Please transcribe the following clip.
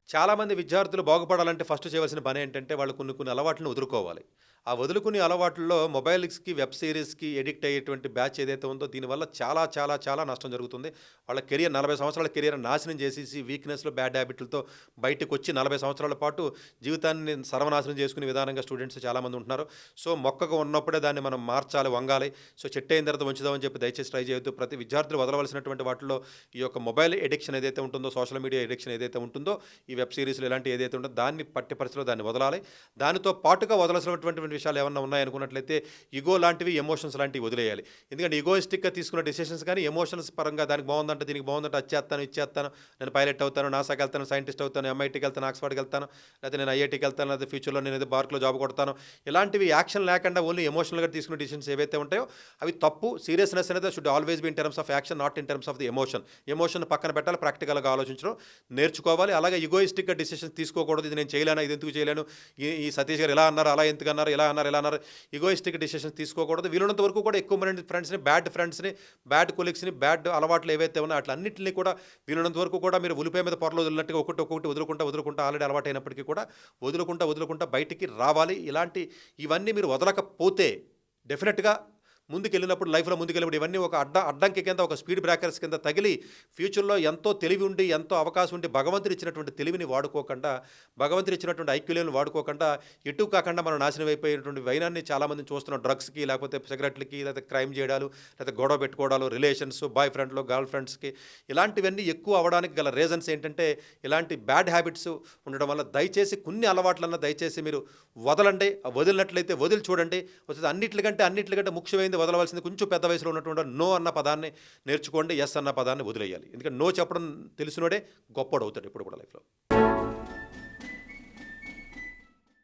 చాలామంది విద్యార్థులు బాగుపడాలంటే ఫస్ట్ చేయవలసిన పని ఏంటంటే వాళ్ళు కొన్ని కొన్ని అలవాట్లను వదులుకోవాలి. ఆ వదులుకునే అలవాట్లలో మొబైల్స్‌కి, వెబ్ సీరీస్‌కి ఎడిక్ట్ అయ్యేటువంటి బ్యాచ్ ఏదైతే ఉందో దీనివల్ల చాలా చాలా చాలా నష్టం జరుగుతుంది. వాళ్ళ కెరియర్ 40 సంవత్సరాల కెరియర్ నాశనం చేసేసి వీక్‌నెస్‌లో బ్యాడ్ హ్యాబిట్‌లతో బయటకొచ్చి 40 సంవత్సరాల పాటు జీవితాన్ని సర్వనాశనం చేసుకునే విధానంగా స్టూడెంట్స్ చాలామంది ఉంటున్నారు. సో, మొక్కగా ఉన్నప్పుడే దాన్ని మనం మార్చాలి, వంగాలి. సో, చెట్టయిన తర్వాత వంచుదామని చెప్పి దయచేసి ట్రై చేయొద్దు. ప్రతి విద్యార్థులు వదలవలసినటువంటి వాటిలో ఈ యొక్క మొబైల్ ఎడిక్షన్ ఏదైతే ఉంటుందో, సోషల్ మీడియా ఎడిక్షన్ ఏదైతే ఉంటుందో, ఈ వెబ్ సీరీస్‌లు ఇలాంటివి ఏదైతే ఉంటుందో దాన్ని పట్టి పరిస్థితిలో దాన్ని వదలాలి. దానితో పాటుగా వదలాల్సినటువంటి విషయాలు ఏమన్నా ఉన్నాయనుకున్నట్లయితే ఇగో లాంటివి, ఎమోషన్స్ లాంటివి వదిలేయాలి. ఎందుకంటే ఇగోయిస్టిక్‌గా తీసుకున్న డెసిషన్స్ కానీ ఎమోషన్స్ పరంగా దానికి బాగుందంటే, దీనికి బాగుందంటే అది చేత్తాను, ఇది చేత్తాను, నేను పైలట్ అవుతాను, నాసాకి వెళ్తాను, సైంటిస్ట్ అవుతాను, ఎంఐటీకి వెళ్తాను, ఆక్స్‌ఫర్డ్‌కి వెళ్తాను, లేకపోతే నేను ఐఐటీకి వెళ్తాను, లేకపోతే ఫ్యూచర్‌లో నేను ఏదో బార్క్‌లో జాబ్ కొడతాను. ఇలాంటివి యాక్షన్ లేకుండా ఓన్లీ ఎమోషనల్‌గా తీసుకునే డెసిషన్స్ ఏవైతే ఉంటాయో అవి తప్పు. సీరియస్‌నెస్ అనేది should always be in terms of action, not in terms of the emotion. Emotion పక్కన పెట్టాలి, ప్రాక్టికల్‌గా ఆలోచించడం నేర్చుకోవాలి. అలాగే ఇగోయిస్టిక్‌గా డెసిషన్స్ తీసుకోకూడదు. ఇది నేను చేయలేనా, ఇది ఎందుకు చేయలేను, ఈ సతీష్ గారు ఇలా అన్నారు, అలా ఎందుకు అన్నారు, ఇలా అన్నారు, ఇలా అన్నారు. ఇగోయిస్టిక్ డెసిషన్స్ తీసుకోకూడదు. వీలున్నంత వరకు కూడా ఎక్కువ మంది ఫ్రెండ్స్‌ని, బ్యాడ్ కొలీగ్స్‌ని, బ్యాడ్ అలవాట్లు ఏవైతే ఉన్నాయో అట్లన్నిటిని కూడా వీలున్నంత వరకు కూడా మీరు ఉల్లిపాయ మీద పొరలు వదిలినట్టుగా ఒక్కొక్కటి వదులుకుంటా ఆల్రెడీ అలవాటైనప్పటికీ కూడా వదులుకుంటా బయటికి రావాలి. ఇవన్నీ మీరు వదలకపోతే డెఫినెట్‌గా ముందుకెళ్ళినప్పుడు, లైఫ్‌లో ముందుకెళ్ళినప్పుడు ఇవన్నీ ఒక అడ్డంకి కింద, ఒక స్పీడ్ బ్రేకర్స్ కింద తగిలి ఫ్యూచర్‌లో ఎంతో తెలివి ఉండి, ఎంతో అవకాశం ఉండి భగవంతుడిచ్చినటువంటి తెలివిని వాడుకోకుండా, భగవంతుడిచ్చినటువంటి ఐక్యుల్యాన్ని వాడుకోకుండా, ఎటు కాకుండా మనం నాశనం అయిపోయినటువంటి వైనాన్ని చాలామందిని చూస్తున్నాం. డ్రగ్స్‌కి, లేకపోతే సిగరెట్‌లకి, లేకపోతే క్రైమ్ చేయడాలు, లేకపోతే గొడవ పెట్టుకోవడాలు, రిలేషన్స్, బాయ్ ఫ్రెండ్‌లు, గర్ల్ ఫ్రెండ్స్‌కి ఇలాంటివన్నీ ఎక్కువ అవ్వడానికి గల రీజన్స్ ఏంటంటే ఇలాంటి బ్యాడ్ హ్యాబిట్స్ ఉండడం వల్ల. దయచేసి కొన్ని అలవాట్లన్నా దయచేసి మీరు వదలండి. వదిలినట్లయితే వదిలి చూడండి. అన్నిట్లకంటే ముఖ్యమైనది వదలవలసింది కొంచెం పెద్ద వయసులో ఉన్నటువంటి నో అన్న పదాన్ని నేర్చుకోండి. ఎస్ అన్న పదాన్ని వదిలేయాలి. ఎందుకంటే నో చెప్పడం తెలిసినోడే గొప్పోడవుతాడు ఎప్పుడు కూడా లైఫ్‌లో.